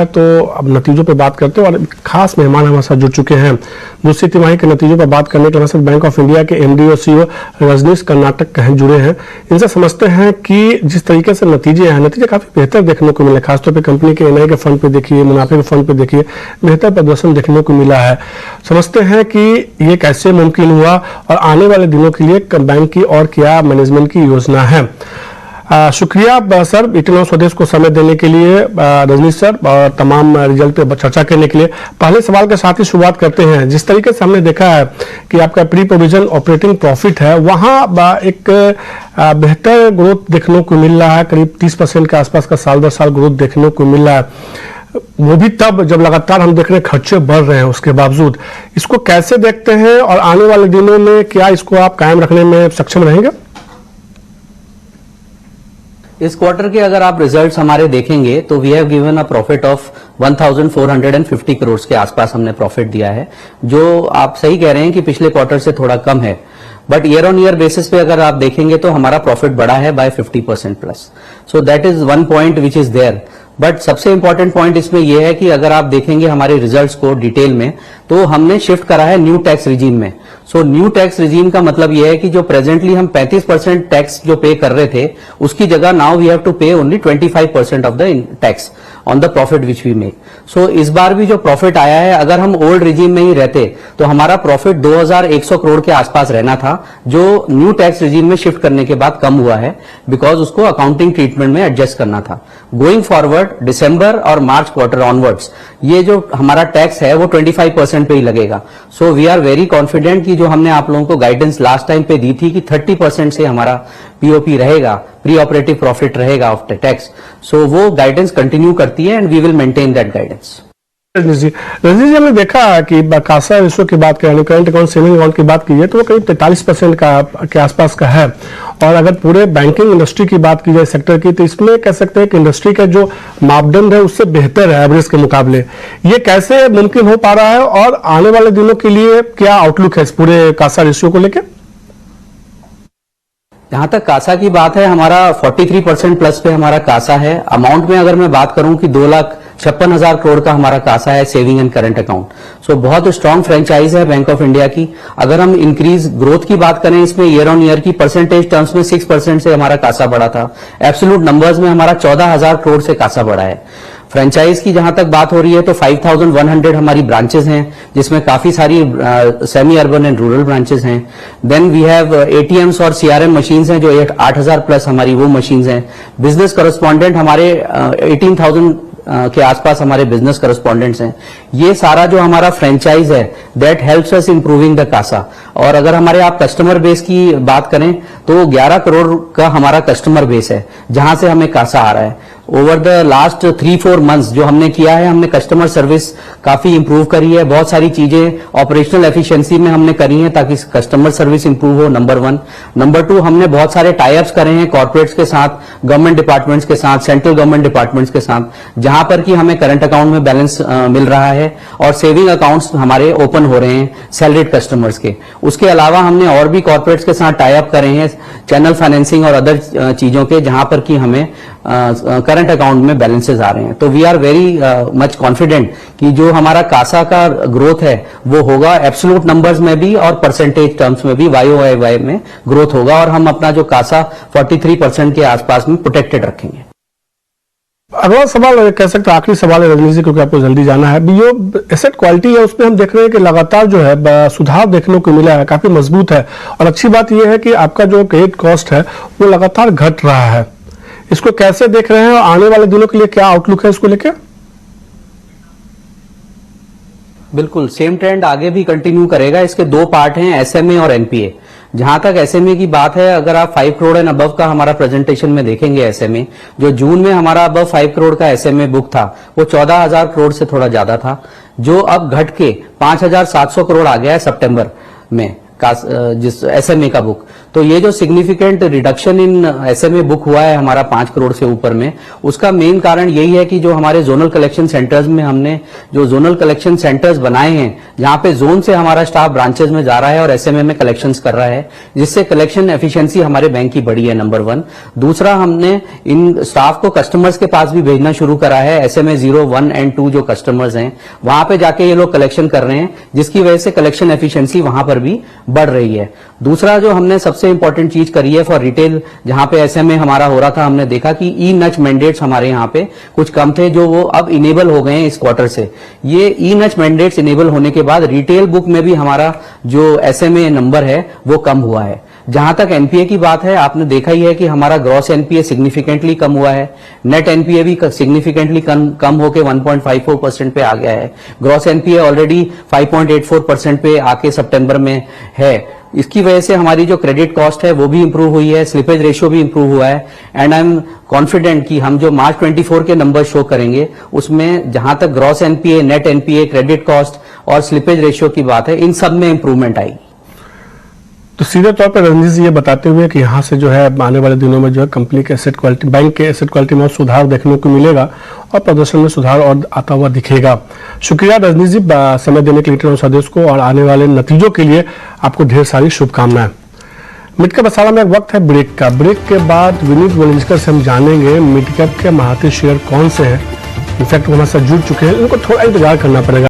है। तो अब नतीजों पर बात करते हैं और खास मेहमान हमारे साथ जुड़ चुके हैं। दूसरी तिमाही के नतीजों पर बात करने के लिए हमारे साथ बैंक ऑफ इंडिया के एमडी और सीईओ रजनीश कर्नाटक जुड़े हैं। इनसे समझते हैं कि जिस तरीके से नतीजे हैं, नतीजे काफी बेहतर देखने को मिले। खासतौर पर कंपनी के एनआई के फंड पे देखिए, मुनाफे के फंड पे देखिए, बेहतर प्रदर्शन देखने को मिला है। समझते हैं कि ये कैसे मुमकिन हुआ और आने वाले दिनों के लिए बैंक की और क्या मैनेजमेंट की योजना है। शुक्रिया सर इतना स्वदेश को समय देने के लिए, रजनीश सर, और तमाम रिजल्ट पे चर्चा करने के लिए। पहले सवाल के साथ ही शुरुआत करते हैं। जिस तरीके से हमने देखा है कि आपका प्री प्रोविजन ऑपरेटिंग प्रॉफिट है, वहां एक बेहतर ग्रोथ देखने को मिल रहा है। करीब 30% के आसपास का साल दर साल ग्रोथ देखने को मिल रहा है, वो भी तब जब लगातार हम देख रहे हैं खर्चे बढ़ रहे हैं। उसके बावजूद इसको कैसे देखते हैं और आने वाले दिनों में क्या इसको आप कायम रखने में सक्षम रहेंगे? इस क्वार्टर के अगर आप रिजल्ट्स हमारे देखेंगे तो we have given a profit of 1450 crore के आसपास हमने प्रॉफिट दिया है, जो आप सही कह रहे हैं कि पिछले क्वार्टर से थोड़ा कम है। But year on year basis पे अगर आप देखेंगे तो हमारा प्रॉफिट बढ़ा है by 50% plus. So that is one point which is there. But सबसे इंपॉर्टेंट पॉइंट इसमें यह है कि अगर आप देखेंगे हमारे रिजल्ट्स को डिटेल में तो हमने शिफ्ट करा है न्यू टैक्स रिजीम में। सो न्यू टैक्स रिजीम का मतलब यह है कि जो प्रेजेंटली हम 35% टैक्स जो पे कर रहे थे उसकी जगह now we have to pay only 25% of the tax on the profit which we make. So इस बार भी जो प्रॉफिट आया है, अगर हम ओल्ड रिजीम में ही रहते तो हमारा प्रॉफिट 2100 करोड़ के आसपास रहना था, जो न्यू टैक्स रिजीम में शिफ्ट करने के बाद कम हुआ है बिकॉज उसको अकाउंटिंग ट्रीटमेंट में एडजस्ट करना था। गोइंग फॉरवर्ड दिसंबर और मार्च क्वार्टर ऑनवर्ड्स ये जो हमारा टैक्स है वो 25% पे ही लगेगा। So we are very confident कि जो हमने आप लोगों को गाइडेंस लास्ट टाइम पे दी थी कि 30% से हमारा पीओपी रहेगा, प्री ऑपरेटिव प्रॉफिट रहेगा आफ्टर टैक्स, सो वो गाइडेंस कंटिन्यू करती है and we will maintain that guidance. Rajneesh ji, हमने देखा कि कासा रेशो की बात करें, करंट अकाउंट सेविंग अकाउंट की बात की है तो वो करीब 43% के आसपास का है। और अगर पूरे बैंकिंग इंडस्ट्री की बात की जाए सेक्टर की, तो इसमें कह सकते हैं कि इंडस्ट्री का जो मापदंड है उससे बेहतर है एवरेज के मुकाबले। ये कैसे मुमकिन हो पा रहा है और आने वाले दिनों के लिए क्या आउटलुक है इस पूरे कासा रेशियो को लेकर? जहां तक कासा की बात है, हमारा 43% प्लस पे हमारा कासा है। अमाउंट में अगर मैं बात करूं कि 2,56,000 करोड़ का हमारा कासा है सेविंग एंड करंट अकाउंट। सो बहुत स्ट्रांग फ्रेंचाइज है बैंक ऑफ इंडिया की। अगर हम इंक्रीज ग्रोथ की बात करें इसमें ईयर ऑन ईयर की परसेंटेज टर्म्स में 6% से हमारा कासा बढ़ा था। एब्सोल्यूट नंबर्स में हमारा 14,000 करोड़ से कासा बढ़ा है। फ्रेंचाइज की जहां तक बात हो रही है तो 5,100 हमारी ब्रांचेस हैं, जिसमें काफी सारी semi urban and rural branches हैं। देन वी हैव एटीएम्स और सीआरएम मशीन्स हैं जो 8,000 प्लस हमारी वो मशीन्स हैं। बिजनेस करस्पॉन्डेंट हमारे 18,000 के आसपास हमारे बिजनेस करस्पॉन्डेंट्स हैं। ये सारा जो हमारा फ्रेंचाइज है that helps us improving the CASA. और अगर हमारे आप कस्टमर बेस की बात करें तो 11 करोड़ का हमारा कस्टमर बेस है जहां से हमें कासा आ रहा है। ओवर द लास्ट 3-4 मंथ्स जो हमने किया है, हमने कस्टमर सर्विस काफी इंप्रूव करी है। बहुत सारी चीजें ऑपरेशनल एफिशिएंसी में हमने करी है ताकि कस्टमर सर्विस इंप्रूव हो, नंबर 1। नंबर 2, हमने बहुत सारे टाइप्स करे हैं कॉर्पोरेट्स के साथ, गवर्नमेंट डिपार्टमेंट्स के साथ, सेंट्रल गवर्नमेंट डिपार्टमेंट्स के साथ, जहां पर कि हमें करंट अकाउंट में बैलेंस मिल रहा है और सेविंग अकाउंट्स हमारे ओपन हो रहे हैं सैलरीड कस्टमर्स के। उसके अलावा हमने और भी कॉर्पोरेट्स के साथ टाई अप करे हैं चैनल फाइनेंसिंग और अदर चीजों के, जहां पर कि हमें करंट अकाउंट में बैलेंसेस आ रहे हैं। तो we are very much confident कि जो हमारा कासा का ग्रोथ है वो होगा एब्सोल्यूट नंबर्स में भी और परसेंटेज टर्म्स में भी, YoY में ग्रोथ होगा और हम अपना जो कासा 43% के आसपास में प्रोटेक्टेड रखेंगे। अगला सवाल कह सकते हैं आखिरी सवाल है रजनीश जी, क्योंकि आपको जल्दी जाना है। जो एसेट क्वालिटी है उसमें हम देख रहे हैं कि लगातार जो है सुधार देखने को मिला है, काफी मजबूत है। और अच्छी बात यह है कि आपका जो क्रेडिट कॉस्ट है वो लगातार घट रहा है। इसको कैसे देख रहे हैं और आने वाले दिनों के लिए क्या आउटलुक है इसको लेकर? बिल्कुल सेम ट्रेंड आगे भी कंटिन्यू करेगा। इसके 2 पार्ट हैं, एसएमए और एनपीए। जहां तक एसएमए की बात है, अगर आप 5 करोड़ एंड अबव का हमारा प्रेजेंटेशन में देखेंगे एसएमए, जो जून में हमारा अबव 5 करोड़ का एसएमए बुक था वो 14,000 करोड़ से थोड़ा ज्यादा था, जो अब घट के 5,700 करोड़ आ गया है सितंबर में जिस एसएमए का बुक। तो ये जो significant reduction in SMA book हुआ है हमारा 5 करोड़ से ऊपर में, उसका मेन कारण यही है कि जो हमारे जोनल कलेक्शन सेंटर्स में हमने जो जोनल कलेक्शन सेंटर्स बनाए हैं, जहां पे जोन से हमारा स्टाफ ब्रांचेस में जा रहा है और एसएमए में कलेक्शंस कर रहा है, जिससे कलेक्शन एफिशिएंसी हमारे बैंक की बढ़ी है, नंबर 1। दूसरा, हमने इन स्टाफ को कस्टमर्स के पास भी भेजना शुरू करा है। एसएमए 0, 1 एंड 2 जो कस्टमर्स हैं, वहां पे जाके ये लोग कलेक्शन कर रहे हैं, जिसकी वजह से कलेक्शन एफिशिएंसी वहां पर भी बढ़ रही है। दूसरा जो हमने सबसे इंपॉर्टेंट चीज करी है फॉर रिटेल, जहां पे एसएमए हमारा हो रहा था, हमने देखा कि ई नच मैंडेट्स हमारे यहां पे कुछ कम थे, जो वो अब इनेबल हो गए हैं इस क्वार्टर से। ये ई नच मैंडेट्स इनेबल होने के बाद रिटेल बुक में भी हमारा जो एसएमए नंबर है वो कम हुआ है। जहां तक एनपीए की बात है, आपने देखा ही है कि हमारा ग्रॉस एनपीए सिग्निफिकेंटली कम हुआ है, नेट एनपीए भी सिग्निफिकेंटली कम होकर 1.54% पे आ गया है। ग्रॉस एनपीए ऑलरेडी 5.84% पे आके सितंबर में है। इसकी वजह से हमारी जो क्रेडिट कॉस्ट है वो भी इंप्रूव हुई है, स्लिपेज रेशियो भी इंप्रूव हुआ है, एंड आई एम कॉन्फिडेंट कि हम जो मार्च 24 के नंबर शो करेंगे, उसमें जहां तक gross NPA, net NPA, credit cost और स्लिपेज रेशियो की बात है, इन सब में इंप्रूवमेंट आएगी। तो सीधे तौर पर रणजीत जी ये बताते हुए कि यहाँ से जो है आने वाले दिनों में जो है कंपनी के एसेट क्वालिटी, बैंक के एसेट क्वालिटी में सुधार देखने को मिलेगा और प्रदर्शन में सुधार और आता हुआ दिखेगा। शुक्रिया रजनीश जी समय देने के लिए इंटरनेट सदस्य को, और आने वाले नतीजों के लिए आपको ढेर सारी शुभकामनाएं। मिड कैप मसाला में एक वक्त है ब्रेक का। ब्रेक के बाद विनीत वलिंजकर से हम जानेंगे मिड कैप के महारथी शेयर कौन से हैं। इनफैक्ट वो हमारे साथ जुड़ चुके हैं, इनको थोड़ा इंतजार करना पड़ेगा।